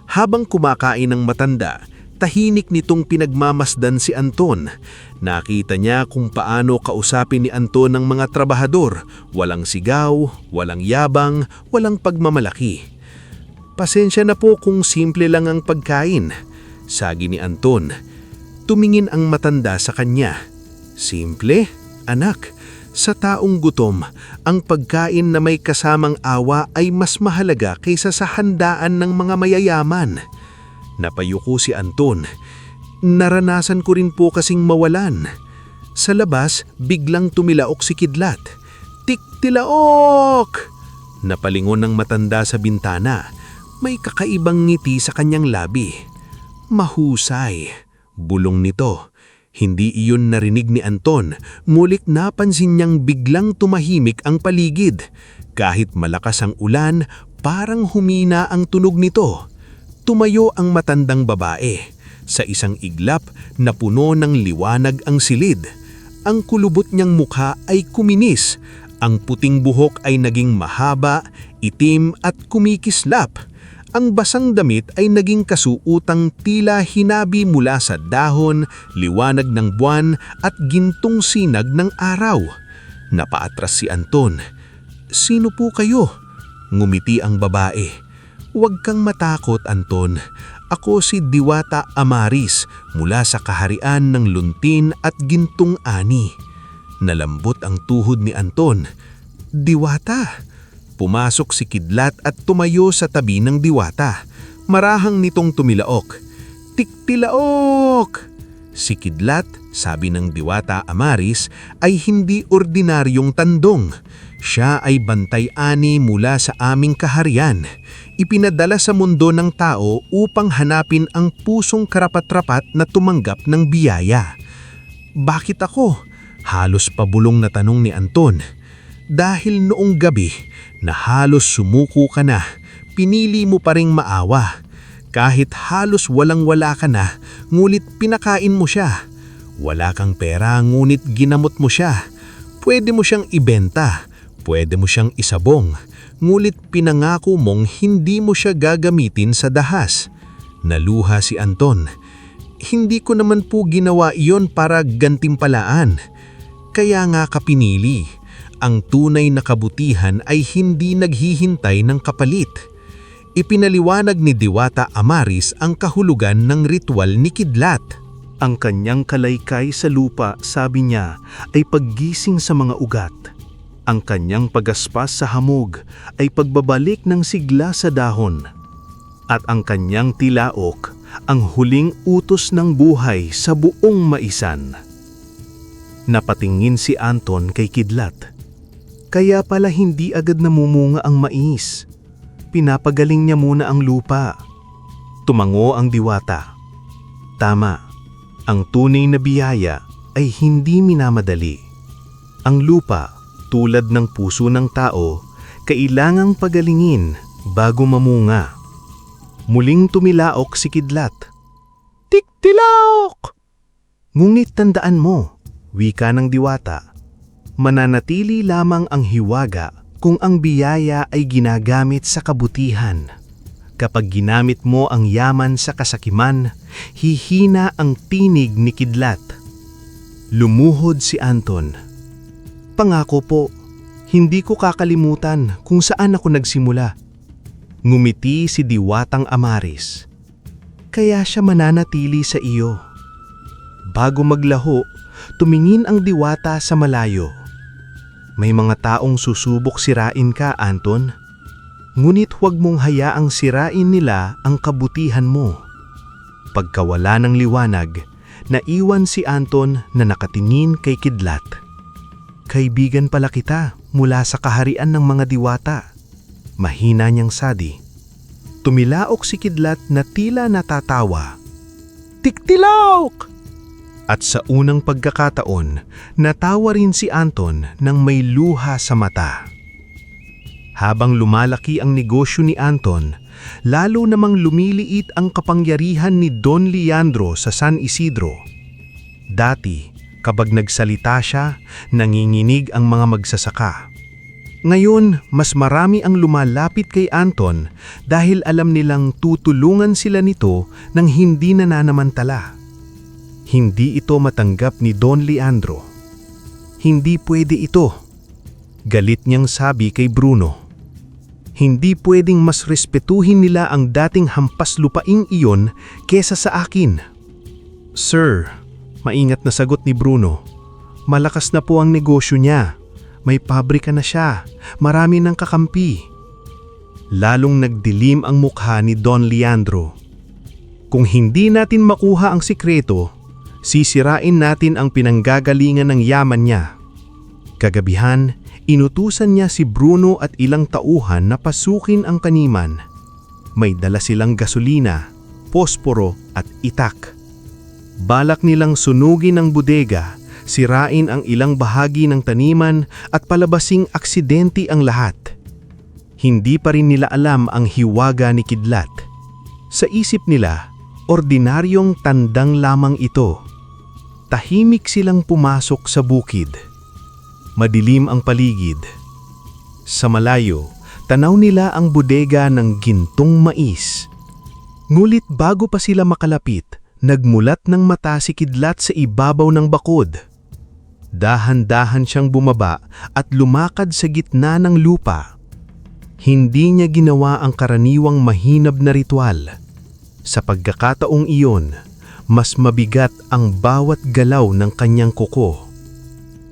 B: Habang kumakain ng matanda, tahimik nitong pinagmamasdan si Anton. Nakita niya kung paano kausapin ni Anton ng mga trabahador. Walang sigaw, walang yabang, walang pagmamalaki. "Pasensya na po kung simple lang ang pagkain," sagi ni Anton. Tumingin ang matanda sa kanya. "Simple, anak. Sa taong gutom, ang pagkain na may kasamang awa ay mas mahalaga kaysa sa handaan ng mga mayayaman." Napayuko si Anton. "Naranasan ko rin po kasing mawalan." Sa labas, biglang tumilaok si Kidlat. "Tiktilaok!" Napalingon ng matanda sa bintana. May kakaibang ngiti sa kanyang labi. "Mahusay," bulong nito. Hindi iyon narinig ni Anton, ngulit napansin niyang biglang tumahimik ang paligid. Kahit malakas ang ulan, parang humina ang tunog nito. Tumayo ang matandang babae. Sa isang iglap na puno ng liwanag ang silid. Ang kulubot niyang mukha ay kuminis. Ang puting buhok ay naging mahaba, itim at kumikislap. Ang basang damit ay naging kasuutang tila hinabi mula sa dahon, liwanag ng buwan at gintong sinag ng araw. Napaatras si Anton. "Sino po kayo?" Ngumiti ang babae. "Huwag kang matakot, Anton. Ako si Diwata Amaris mula sa kaharian ng Luntin at Gintong Ani." Nalambot ang tuhod ni Anton. "Diwata?" Pumasok si Kidlat at tumayo sa tabi ng Diwata. Marahang nitong tumilaok. "Tiktilaok!" Si Kidlat, sabi ng Diwata Amaris, ay hindi ordinaryong tandong. Siya ay bantay-ani mula sa aming kaharian. Ipinadala sa mundo ng tao upang hanapin ang pusong karapat-rapat na tumanggap ng biyaya. "Bakit ako?" Halos pabulong na tanong ni Anton. "Dahil noong gabi na halos sumuko ka na, pinili mo pa ring maawa. Kahit halos walang-wala ka na, ngulit pinakain mo siya. Wala kang pera, ngunit ginamot mo siya. Pwede mo siyang ibenta.
C: Pwede mo siyang isabong, ngulit pinangako mong hindi mo siya gagamitin sa dahas. Naluha si Anton. Hindi ko naman po ginawa iyon para gantimpalaan. Kaya nga ka pinili. Ang tunay na kabutihan ay hindi naghihintay ng kapalit. Ipinaliwanag ni Diwata Amaris ang kahulugan ng ritual ni Kidlat.
B: Ang kanyang kalaykay sa lupa, sabi niya, ay paggising sa mga ugat. Ang kanyang pagaspas sa hamog ay pagbabalik ng sigla sa dahon. At ang kanyang tilaok, ang huling utos ng buhay sa buong maisan. Napatingin si Anton kay Kidlat. Kaya pala hindi agad namumunga ang mais. Pinapagaling niya muna ang lupa. Tumango ang diwata. Tama, ang tunay na biyaya ay hindi minamadali. Ang lupa, tulad ng puso ng tao, kailangang pagalingin bago mamunga. Muling tumilaok si Kidlat. Tiktilaok! Ngunit tandaan mo, wika ng diwata, mananatili lamang ang hiwaga kung ang biyaya ay ginagamit sa kabutihan. Kapag ginamit mo ang yaman sa kasakiman, hihina ang tinig ni Kidlat. Lumuhod si Anton. Pangako po, hindi ko kakalimutan kung saan ako nagsimula. Ngumiti si Diwatang Amaris. Kaya siya mananatili sa iyo. Bago maglaho, tumingin ang diwata sa malayo. May mga taong susubok sirain ka, Anton. Ngunit huwag mong hayaang sirain nila ang kabutihan mo. Pagkawala ng liwanag, naiwan si Anton na nakatingin kay Kidlat. Kaibigan pala kita mula sa kaharian ng mga diwata. Mahina niyang sadi. Tumilaok si Kidlat na tila natatawa. Tiktilaok! At sa unang pagkakataon, natawa rin si Anton nang may luha sa mata. Habang lumalaki ang negosyo ni Anton, lalo namang lumiliit ang kapangyarihan ni Don Leandro sa San Isidro. Dati, kapag nagsalita siya, nanginginig ang mga magsasaka. Ngayon, mas marami ang lumalapit kay Anton dahil alam nilang tutulungan sila nito ng hindi nananamantala. Hindi ito matanggap ni Don Leandro. Hindi pwede ito. Galit niyang sabi kay Bruno. Hindi pwedeng mas respetuhin nila ang dating hampas lupaing iyon kesa sa akin. Sir, maingat na sagot ni Bruno. Malakas na po ang negosyo niya. May pabrika na siya. Marami ng kakampi. Lalong nagdilim ang mukha ni Don Leandro. Kung hindi natin makuha ang sikreto, sisirain natin ang pinanggagalingan ng yaman niya. Kagabihan, inutusan niya si Bruno at ilang tauhan na pasukin ang kaniman. May dala silang gasolina, posporo at itak. Balak nilang sunugin ang bodega, sirain ang ilang bahagi ng taniman at palabasing aksidente ang lahat. Hindi pa rin nila alam ang hiwaga ni Kidlat. Sa isip nila, ordinaryong tandang lamang ito. Tahimik silang pumasok sa bukid. Madilim ang paligid. Sa malayo, tanaw nila ang bodega ng gintong mais. Ngulit bago pa sila makalapit, nagmulat ng mata si Kidlat sa ibabaw ng bakod. Dahan-dahan siyang bumaba at lumakad sa gitna ng lupa. Hindi niya ginawa ang karaniwang mahinab na ritual. Sa pagkakataong iyon, mas mabigat ang bawat galaw ng kanyang kuko.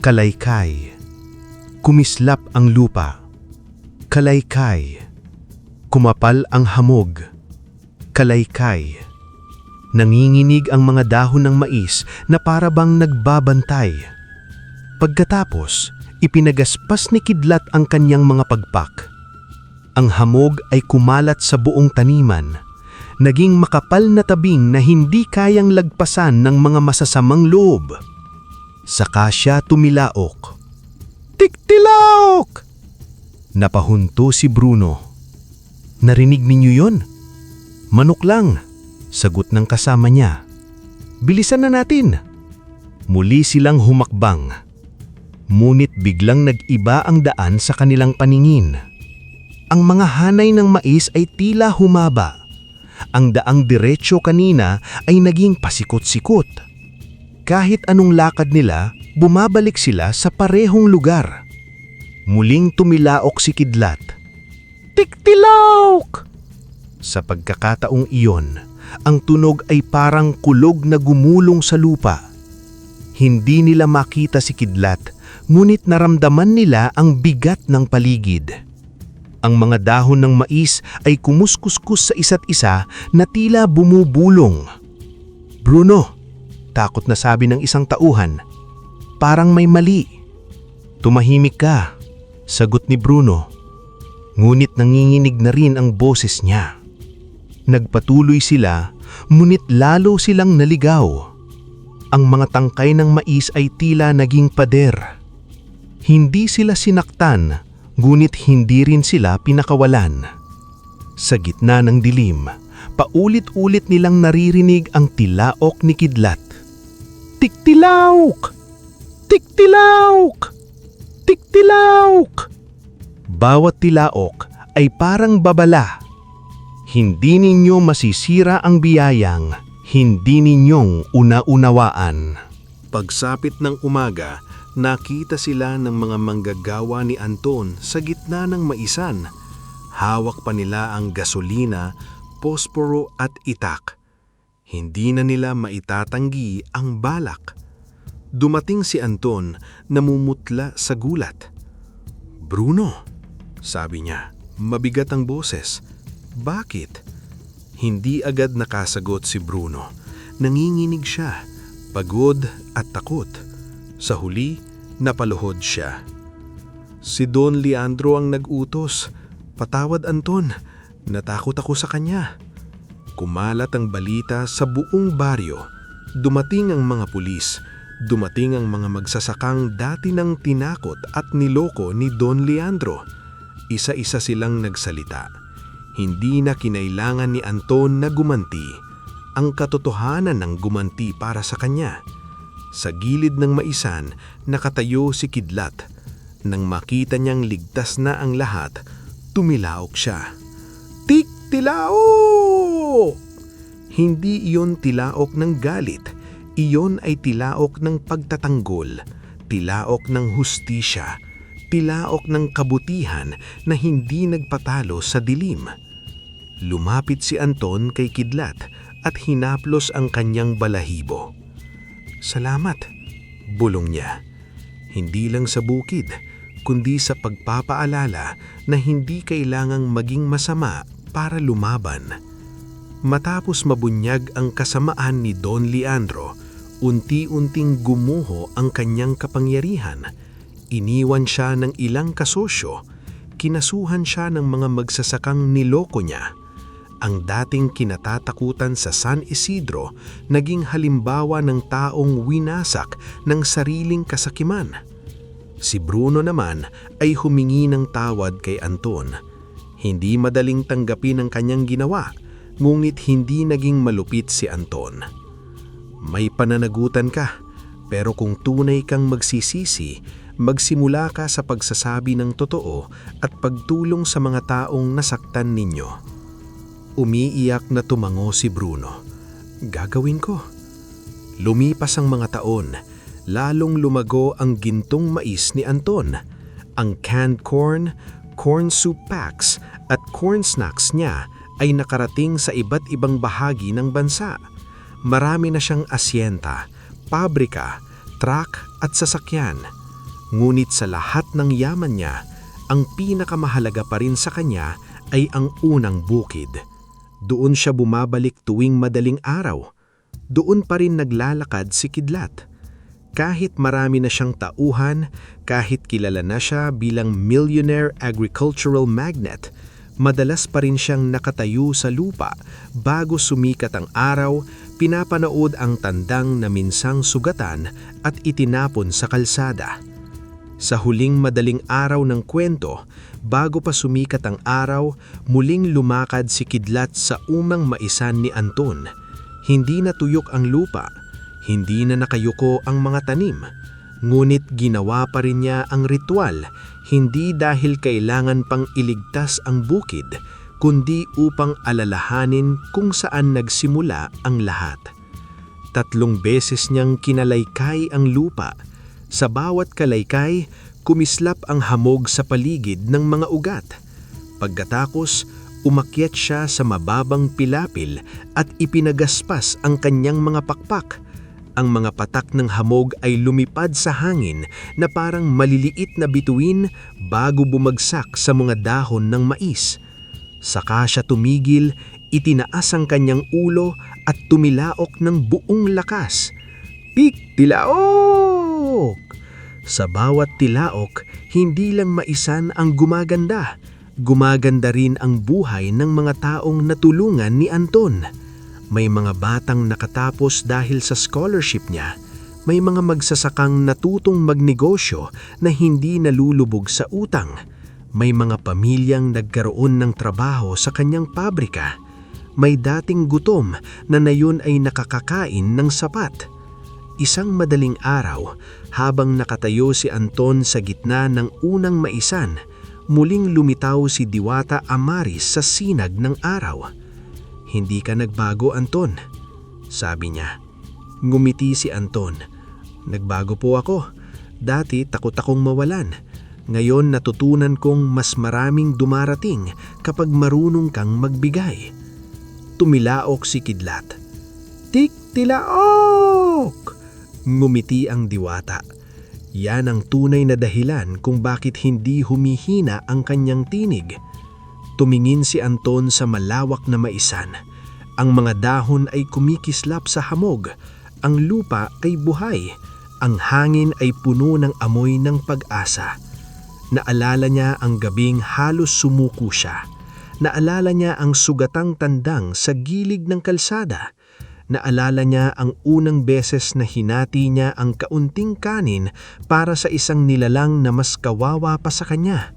B: Kalaykay. Kumislap ang lupa. Kalaykay. Kumapal ang hamog. Kalaykay. Nanginginig ang mga dahon ng mais na para bang nagbabantay. Pagkatapos, ipinagaspas ni Kidlat ang kanyang mga pagpak. Ang hamog ay kumalat sa buong taniman. Naging makapal na tabing na hindi kayang lagpasan ng mga masasamang loob. Saka siya tumilaok. Tiktilaok! Napahunto si Bruno. Narinig ninyo yon? Manok lang, sagot ng kasama niya. Bilisan na natin. Muli silang humakbang. Ngunit biglang nag-iba ang daan sa kanilang paningin. Ang mga hanay ng mais ay tila humaba. Ang daang diretsyo kanina ay naging pasikot-sikot. Kahit anong lakad nila, bumabalik sila sa parehong lugar. Muling tumilaok si Kidlat. Tiktilaok! Sa pagkakataong iyon, ang tunog ay parang kulog na gumulong sa lupa. Hindi nila makita si Kidlat, ngunit naramdaman nila ang bigat ng paligid. Ang mga dahon ng mais ay kumuskuskus sa isa't isa na tila bumubulong. Bruno, takot na sabi ng isang tauhan. Parang may mali. Tumahimik ka, sagot ni Bruno. Ngunit nanginginig na rin ang boses niya. Nagpatuloy sila, ngunit lalo silang naligaw. Ang mga tangkay ng mais ay tila naging pader. Hindi sila sinaktan, ngunit hindi rin sila pinakawalan. Sa gitna ng dilim, paulit-ulit nilang naririnig ang tilaok ni Kidlat. Tiktilaok! Tiktilaok! Tiktilaok! Bawat tilaok ay parang babala. Hindi ninyo masisira ang biyayang hindi ninyong una-unawaan.
A: Pagsapit ng umaga, nakita sila ng mga manggagawa ni Anton sa gitna ng maisan. Hawak pa nila ang gasolina, posporo at itak. Hindi na nila maitatanggi ang balak. Dumating si Anton, namumutla sa gulat. "Bruno," sabi niya, mabigat ang boses. "Bakit?" Hindi agad nakasagot si Bruno. Nanginginig siya, pagod at takot. Sa huli, napaluhod siya. "Si Don Leandro ang nag-utos. Patawad, Anton. Natakot ako sa kanya." Kumalat ang balita sa buong baryo. Dumating ang mga pulis. Dumating ang mga magsasakang dati nang tinakot at niloko ni Don Leandro. Isa-isa silang nagsalita. Hindi na kinailangan ni Anton na gumanti. Ang katotohanan ng gumanti para sa kanya. Sa gilid ng maisan, nakatayo si Kidlat. Nang makita niyang ligtas na ang lahat, tumilaok siya. "Tiktilao!" Hindi iyon tilaok ng galit. Iyon ay tilaok ng pagtatanggol. Tilaok ng hustisya. Tilaok ng kabutihan na hindi nagpatalo sa dilim. Lumapit si Anton kay Kidlat at hinaplos ang kanyang balahibo. "Salamat," bulong niya. Hindi lang sa bukid, kundi sa pagpapaalala na hindi kailangang maging masama para lumaban. Matapos mabunyag ang kasamaan ni Don Leandro, unti-unting gumuho ang kanyang kapangyarihan. Iniwan siya ng ilang kasosyo. Kinasuhan siya ng mga magsasakang niloko niya. Ang dating kinatatakutan sa San Isidro naging halimbawa ng taong winasak ng sariling kasakiman. Si Bruno naman ay humingi ng tawad kay Anton. Hindi madaling tanggapin ang kanyang ginawa, ngunit hindi naging malupit si Anton. "May pananagutan ka, pero kung tunay kang magsisisi, magsimula ka sa pagsasabi ng totoo at pagtulong sa mga taong nasaktan ninyo." Umiiyak na tumango si Bruno. "Gagawin ko." Lumipas ang mga taon, lalong lumago ang gintong mais ni Anton. Ang canned corn, corn soup packs at corn snacks niya ay nakarating sa iba't ibang bahagi ng bansa. Marami na siyang asyenda, pabrika, truck at sasakyan. Ngunit sa lahat ng yaman niya, ang pinakamahalaga pa rin sa kanya ay ang unang bukid. Doon siya bumabalik tuwing madaling araw. Doon pa rin naglalakad si Kidlat. Kahit marami na siyang tauhan, kahit kilala na siya bilang millionaire agricultural magnate, madalas pa rin siyang nakatayo sa lupa bago sumikat ang araw, pinapanood ang tandang na minsang sugatan at itinapon sa kalsada. Sa huling madaling araw ng kwento, bago pa sumikat ang araw, muling lumakad si Kidlat sa umang maisan ni Anton. Hindi na tuyok ang lupa, hindi na nakayuko ang mga tanim.
B: Ngunit ginawa pa rin niya ang ritual, hindi dahil kailangan pang iligtas ang bukid, kundi upang alalahanin kung saan nagsimula ang lahat. 3 beses niyang kinalaykay ang lupa. Sa bawat kalaykay, kumislap ang hamog sa paligid ng mga ugat. Pagkatapos, umakyat siya sa mababang pilapil at ipinagaspas ang kanyang mga pakpak. Ang mga patak ng hamog ay lumipad sa hangin na parang maliliit na bituin bago bumagsak sa mga dahon ng mais. Saka siya tumigil, itinaas ang kanyang ulo at tumilaok ng buong lakas. Pik tilaok! Sa bawat tilaok, hindi lang maisan ang gumaganda. Gumaganda rin ang buhay ng mga taong natulungan ni Anton. May mga batang nakatapos dahil sa scholarship niya. May mga magsasakang natutong magnegosyo na hindi nalulubog sa utang. May mga pamilyang nagkaroon ng trabaho sa kanyang pabrika. May dating gutom na ngayon ay nakakakain ng sapat. Isang madaling araw, habang nakatayo si Anton sa gitna ng unang maisan, muling lumitaw si Diwata Amaris sa sinag ng araw. "Hindi ka nagbago, Anton," sabi niya. Ngumiti si Anton. "Nagbago po ako. Dati takot akong mawalan. Ngayon natutunan kong mas maraming dumarating kapag marunong kang magbigay." Tumilaok si Kidlat. "Tik tilaok!" Ngumiti ang diwata. Yan ang tunay na dahilan kung bakit hindi humihina ang kanyang tinig. Tumingin si Anton sa malawak na maisan. Ang mga dahon ay kumikislap sa hamog. Ang lupa ay buhay. Ang hangin ay puno ng amoy ng pag-asa. Naalala niya ang gabing halos sumuko siya. Naalala niya ang sugatang tandang sa gilid ng kalsada. Naalala niya ang unang beses na hinati niya ang kaunting kanin para sa isang nilalang na mas kawawa pa sa kanya.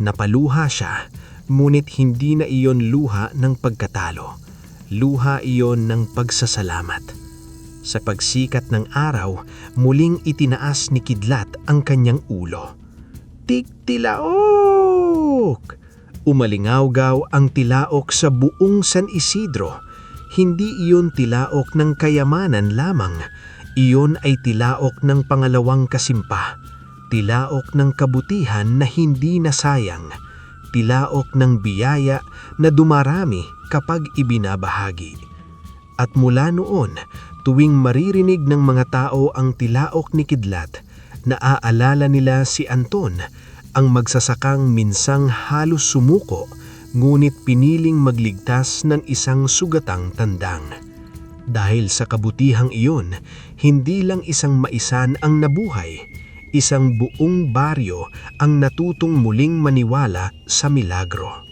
B: Napaluha siya, ngunit hindi na iyon luha ng pagkatalo. Luha iyon ng pagsasalamat. Sa pagsikat ng araw, muling itinaas ni Kidlat ang kanyang ulo. Tik tilaok! Umalingaw-gaw ang tilaok sa buong San Isidro. Hindi iyon tilaok ng kayamanan lamang. Iyon ay tilaok ng pangalawang kasimpa. Tilaok ng kabutihan na hindi nasayang. Tilaok ng biyaya na dumarami kapag ibinabahagi. At mula noon, tuwing maririnig ng mga tao ang tilaok ni Kidlat, naaalala nila si Anton, ang magsasakang minsang halos sumuko, ngunit piniling magligtas ng isang sugatang tandang. Dahil sa kabutihang iyon, hindi lang isang maisan ang nabuhay, isang buong baryo ang natutong muling maniwala sa milagro.